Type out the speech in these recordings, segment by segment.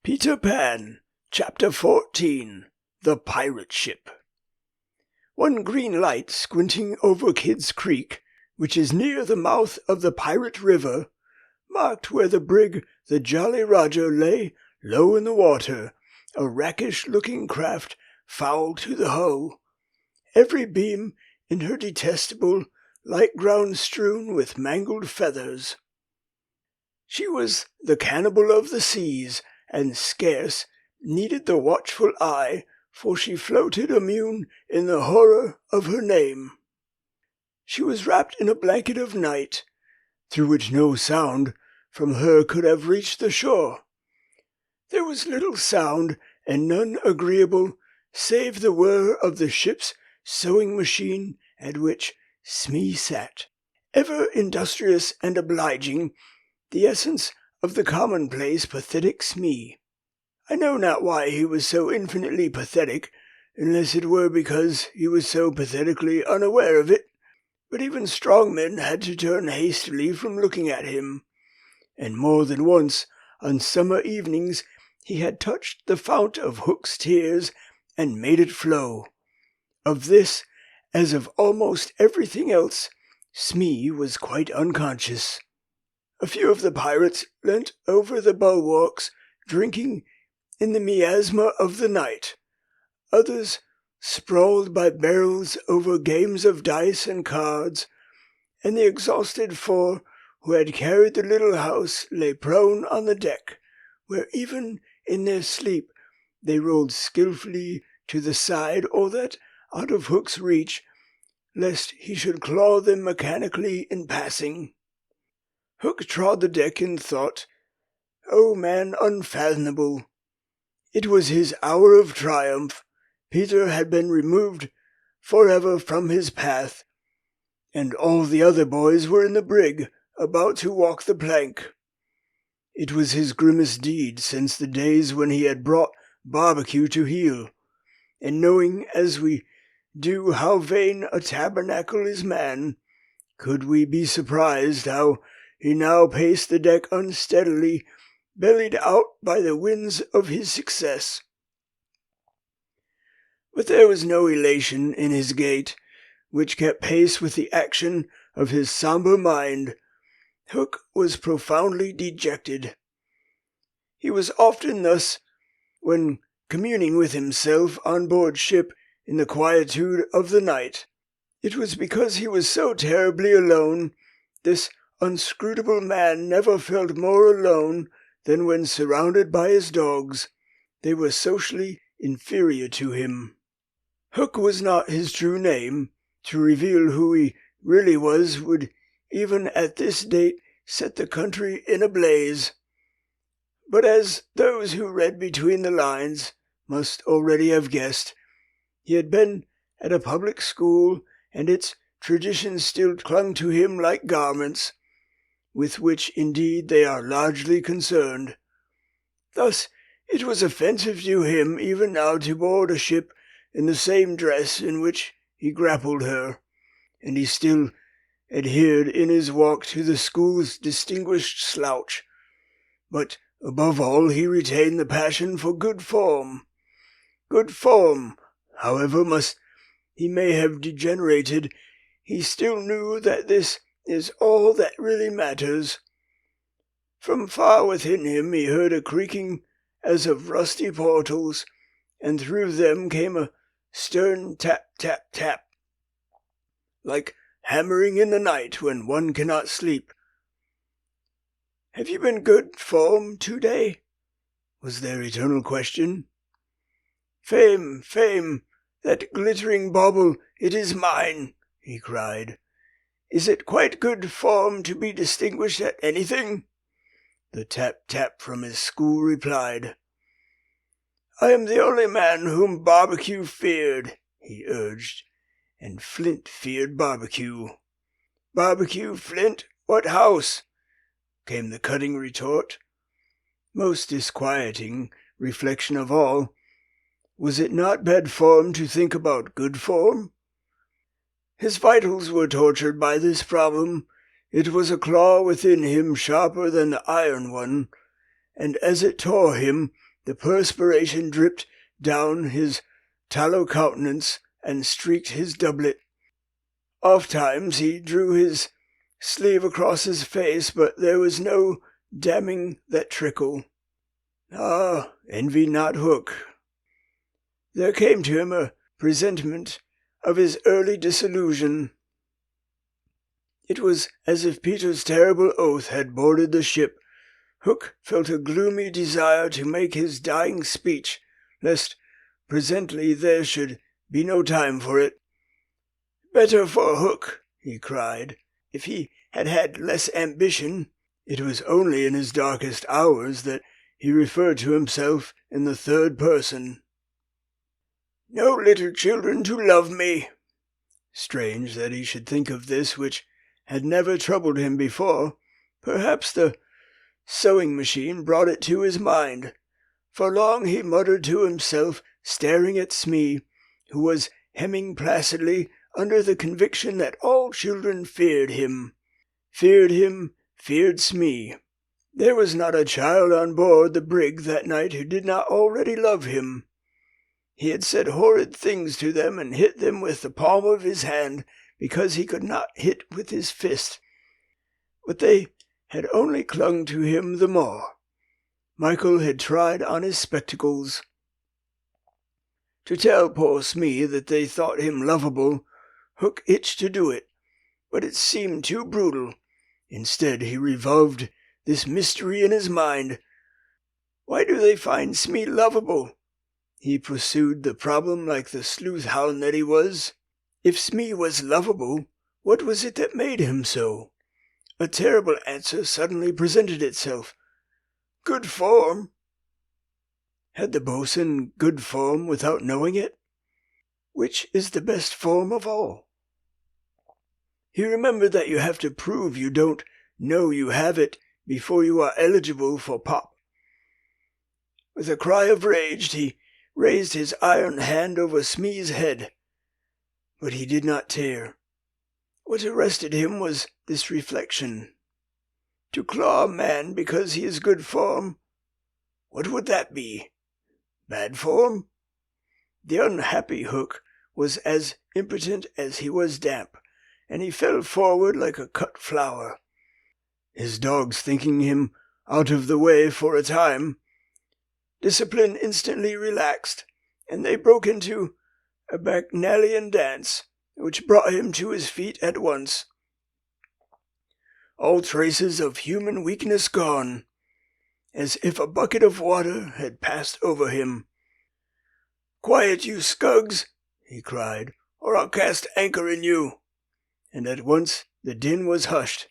Petr Pan, Chapter 14, The Pirate Ship. One green light squinting over Kidd's Creek, which is near the mouth of the Pirate River, marked where the brig the Jolly Roger lay low in the water, a rakish-looking craft foul to the hull, every beam in her detestable light ground strewn with mangled feathers. She was the cannibal of the seas, and scarce needed the watchful eye, for she floated immune in the horror of her name. She was wrapped in a blanket of night, through which no sound from her could have reached the shore. There was little sound, and none agreeable, save the whir of the ship's sewing machine at which Smee sat, ever industrious and obliging, the essence of the commonplace pathetic Smee. I know not why he was so infinitely pathetic, unless it were because he was so pathetically unaware of it, but even strong men had to turn hastily from looking at him, and more than once on summer evenings he had touched the fount of Hook's tears and made it flow. Of this, as of almost everything else, Smee was quite unconscious. A few of the pirates leant over the bulwarks, drinking in the miasma of the night. Others sprawled by barrels over games of dice and cards, and the exhausted four who had carried the little house lay prone on the deck, where even in their sleep they rolled skilfully to the side or that out of Hook's reach, lest he should claw them mechanically in passing. Hook trod the deck in thought. O man unfathomable! It was his hour of triumph. Peter had been removed forever from his path, and all the other boys were in the brig, about to walk the plank. It was his grimmest deed since the days when he had brought barbecue to heel, and knowing as we do how vain a tabernacle is man, could we be surprised how he now paced the deck unsteadily, bellied out by the winds of his success. But there was no elation in his gait, which kept pace with the action of his sombre mind. Hook was profoundly dejected. He was often thus when communing with himself on board ship in the quietude of the night. It was because he was so terribly alone. This unscrutable man never felt more alone than when surrounded by his dogs. They were socially inferior to him. Hook was not his true name. To reveal who he really was would, even at this date, set the country in a blaze. But as those who read between the lines must already have guessed, he had been at a public school, and its traditions still clung to him like garments, with which indeed they are largely concerned. Thus it was offensive to him even now to board a ship in the same dress in which he grappled her, and he still adhered in his walk to the school's distinguished slouch. But above all he retained the passion for good form. Good form, however must he may have degenerated, he still knew that this is all that really matters. From far within him he heard a creaking as of rusty portals, and through them came a stern tap, tap, tap, like hammering in the night when one cannot sleep. "Have you been good form to-day?" was their eternal question. "Fame, fame, that glittering bauble, it is mine," he cried. "Is it quite good form to be distinguished at anything?" The tap-tap from his school replied. "I am the only man whom barbecue feared," he urged, and Flint feared barbecue. "Barbecue, Flint, what house?" came the cutting retort. Most disquieting reflection of all, was it not bad form to think about good form? His vitals were tortured by this problem. It was a claw within him sharper than the iron one, and as it tore him, The perspiration dripped down his tallow countenance and streaked his doublet. Ofttimes he drew his sleeve across his face, but there was no damming that trickle. Ah, envy not Hook. There came to him a presentiment of his early disillusion. It was as if Peter's terrible oath had boarded the ship. Hook felt a gloomy desire to make his dying speech, lest presently there should be no time for it. "Better for Hook," he cried, if he had had less ambition. It was only in his darkest hours that he referred to himself in the third person. "No little children to love me." Strange that he should think of this, which had never troubled him before. Perhaps the sewing machine brought it to his mind. For long he muttered to himself, staring at Smee, who was hemming placidly under the conviction that all children feared him, feared Smee. There was not a child on board the brig that night who did not already love him. He had said horrid things to them and hit them with the palm of his hand because he could not hit with his fist. But they had only clung to him the more. Michael had tried on his spectacles. To tell poor Smee that they thought him lovable, Hook itched to do it, but it seemed too brutal. Instead, he revolved this mystery in his mind. Why do they find Smee lovable? He pursued the problem like the sleuth-hound that he was. If Smee was lovable, what was it that made him so? A terrible answer suddenly presented itself. Good form. Had the bo'sun good form without knowing it? Which is the best form of all? He remembered that you have to prove you don't know you have it before you are eligible for pop. With a cry of rage, he raised his iron hand over Smee's head, but he did not tear. What arrested him was this reflection. To claw a man because he is good form, what would that be? Bad form? The unhappy Hook was as impotent as he was damp, and he fell forward like a cut flower. His dogs thinking him out of the way for a time, discipline instantly relaxed, and they broke into a bacchanalian dance, which brought him to his feet at once. All traces of human weakness gone, as if a bucket of water had passed over him. "Quiet, you scugs," he cried, "or I'll cast anchor in you." And at once the din was hushed.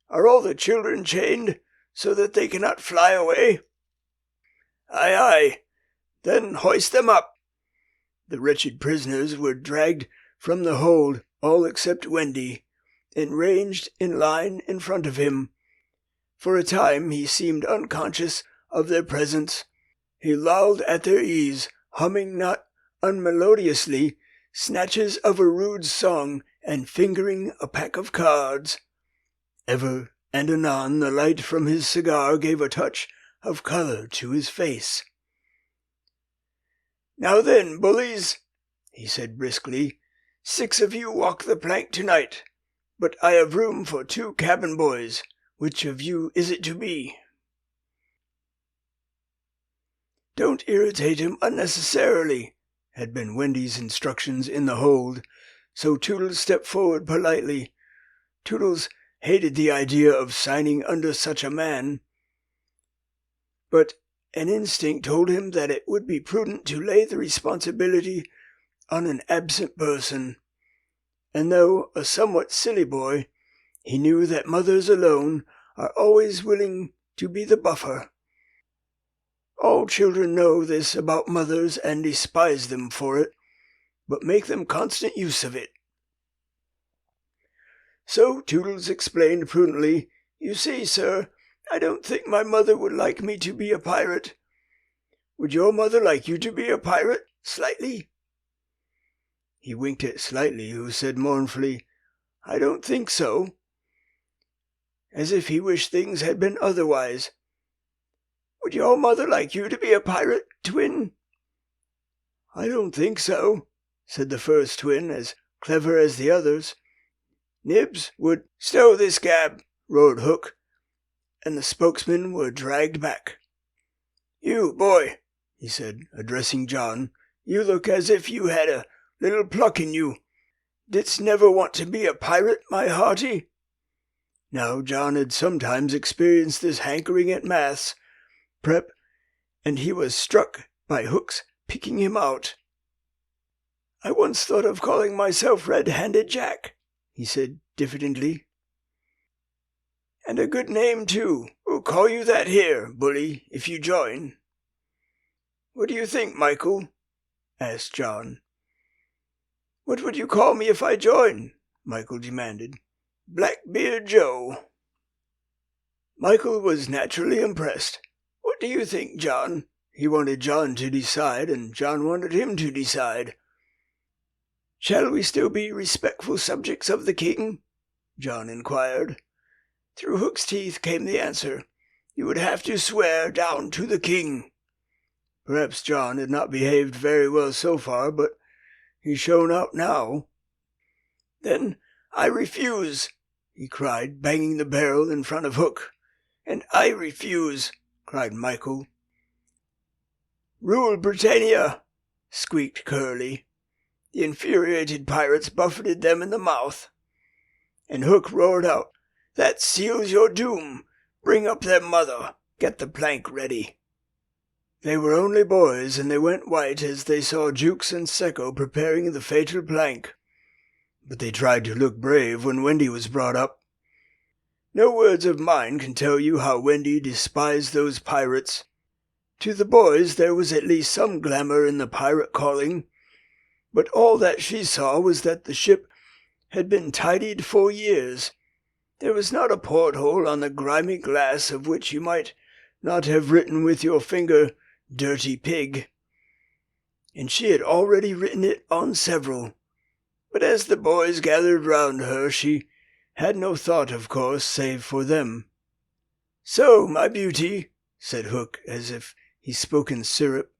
"Are all the children chained, so that they cannot fly away?" "Aye, aye. Then hoist them up." The wretched prisoners were dragged from the hold, all except Wendy, and ranged in line in front of him. For a time he seemed unconscious of their presence. He lolled at their ease, humming not unmelodiously snatches of a rude song and fingering a pack of cards. Ever and anon the light from his cigar gave a touch of color to his face. "Now then, bullies," he said briskly, 6 of you walk the plank tonight, but I have room for 2 cabin boys. Which of you is it to be?" "Don't irritate him unnecessarily," had been Wendy's instructions in the hold, so Toodles stepped forward politely. Toodles hated the idea of signing under such a man, but an instinct told him that it would be prudent to lay the responsibility on an absent person, and though a somewhat silly boy, he knew that mothers alone are always willing to be the buffer. All children know this about mothers and despise them for it, but make them constant use of it. So Toodles explained prudently, "You see, sir, I don't think my mother would like me to be a pirate." "Would your mother like you to be a pirate, Slightly?" He winked at Slightly, who said mournfully, "I don't think so," as if he wished things had been otherwise. Would your mother like you to be a pirate, twin?" "I don't think so," said the first twin, as clever as the others. "Nibs would—" "Stow this gab," roared Hook, and the spokesmen were dragged back. "You, boy," he said, addressing John, "you look as if you had a little pluck in you. Didst never want to be a pirate, my hearty?" Now John had sometimes experienced this hankering at maths prep, and he was struck by Hook's picking him out. "I once thought of calling myself Red-Handed Jack," he said diffidently. "And a good name, too. We'll call you that here, bully, if you join." "What do you think, Michael?" asked John. "What would you call me if I join?" Michael demanded. "Blackbeard Joe." Michael was naturally impressed. "What do you think, John?" He wanted John to decide, and John wanted him to decide. "Shall we still be respectful subjects of the king?" John inquired. Through Hook's teeth came the answer. "You would have to swear down to the king." Perhaps John had not behaved very well so far, but he shone out now. "Then I refuse," he cried, banging the barrel in front of Hook. "And I refuse," cried Michael. "Rule Britannia!" squeaked Curly. The infuriated pirates buffeted them in the mouth, and Hook roared out, "That seals your doom! Bring up their mother! Get the plank ready!" They were only boys, and they went white as they saw Jukes and Sekko preparing the fatal plank. But they tried to look brave when Wendy was brought up. No words of mine can tell you how Wendy despised those pirates. To the boys there was at least some glamour in the pirate calling, but all that she saw was that the ship had been tidied for years. There was not a porthole on the grimy glass of which you might not have written with your finger, "Dirty Pig." And she had already written it on several. But as the boys gathered round her, she had no thought, of course, save for them. "So, my beauty," said Hook, as if he spoke in syrup,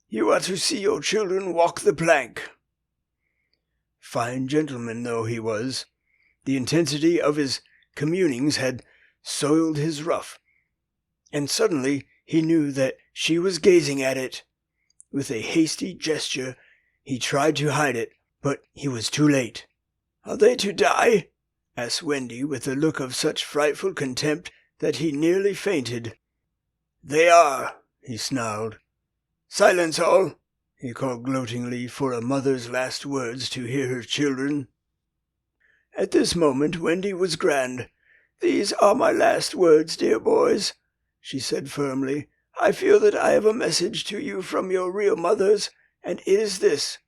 "you are to see your children walk the plank." Fine gentleman though he was, the intensity of his communings had soiled his ruff, and suddenly he knew that she was gazing at it. With a hasty gesture he tried to hide it, but he was too late. "Are they to die?" asked Wendy, with a look of such frightful contempt that he nearly fainted. "They are," he snarled. "Silence all!" he called gloatingly, for a mother's last words to hear her children. At this moment Wendy was grand. "These are my last words, dear boys," she said firmly. "I feel that I have a message to you from your real mothers, and it is this.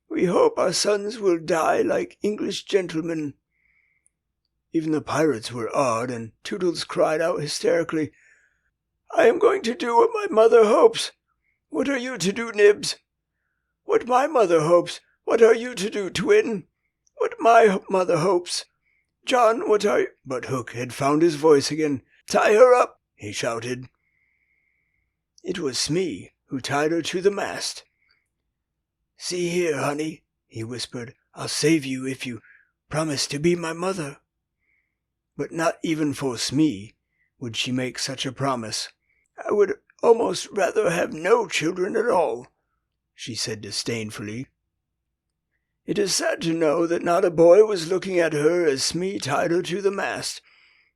We hope our sons will die like English gentlemen." Even the pirates were awed, and Toodles cried out hysterically, "I am going to do what my mother hopes. What are you to do, Nibs?" "What my mother hopes. What are you to do, Twin?" "What my mother hopes." "John, what are you—" But Hook had found his voice again. "Tie her up!" he shouted. It was Smee who tied her to the mast. "See here, honey," he whispered, "I'll save you if you promise to be my mother." But not even for Smee would she make such a promise. "I would almost rather have no children at all," she said disdainfully. It is sad to know that not a boy was looking at her as Smee tied her to the mast.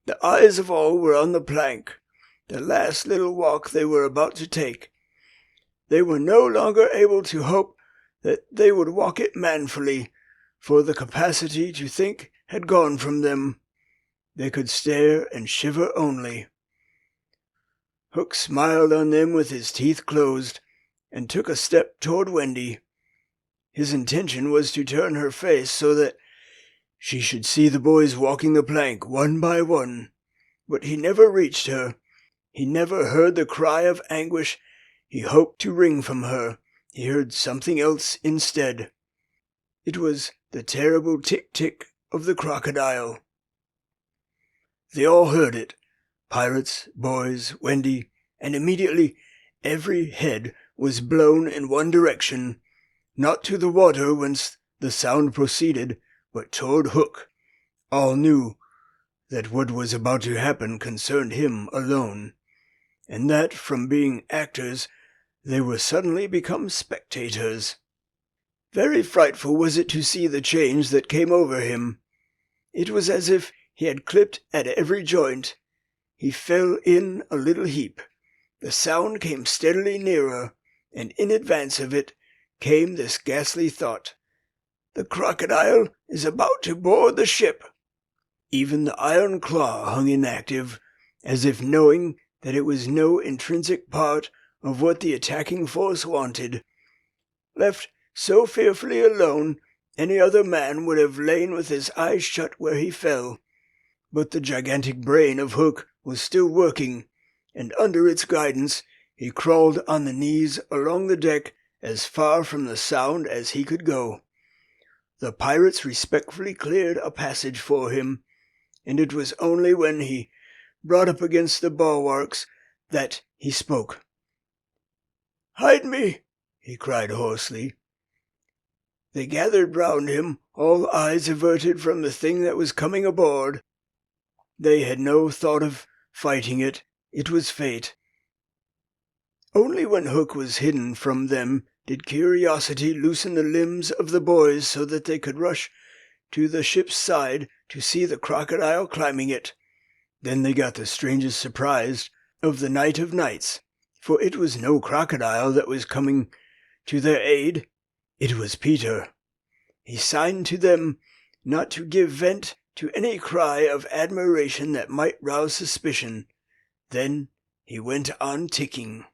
The eyes of all were on the plank, the last little walk they were about to take. They were no longer able to hope that they would walk it manfully, for the capacity to think had gone from them. They could stare and shiver only. Hook smiled on them with his teeth closed, and took a step toward Wendy. His intention was to turn her face so that she should see the boys walking the plank one by one. But he never reached her. He never heard the cry of anguish he hoped to wring from her. He heard something else instead. It was the terrible tick-tick of the crocodile. They all heard it, pirates, boys, Wendy, and immediately every head was blown in one direction, not to the water whence the sound proceeded, but toward Hook. All knew that what was about to happen concerned him alone, and that from being actors they were suddenly become spectators. Very frightful was it to see the change that came over him. It was as if he had clipped at every joint. He fell in a little heap. The sound came steadily nearer, and in advance of it came this ghastly thought: "The crocodile is about to board the ship." Even the iron claw hung inactive, as if knowing that it was no intrinsic part of what the attacking force wanted. Left so fearfully alone, any other man would have lain with his eyes shut where he fell. But the gigantic brain of Hook was still working, and under its guidance he crawled on the knees along the deck as far from the sound as he could go. The pirates respectfully cleared a passage for him, and it was only when he brought up against the bulwarks that he spoke. "Hide me!" he cried hoarsely. They gathered round him, all eyes averted from the thing that was coming aboard. They had no thought of fighting it. It was fate. Only when Hook was hidden from them did curiosity loosen the limbs of the boys so that they could rush to the ship's side to see the crocodile climbing it. Then they got the strangest surprise of the night of nights, for it was no crocodile that was coming to their aid. It was Petr. He signed to them not to give vent to any cry of admiration that might rouse suspicion. Then he went on ticking.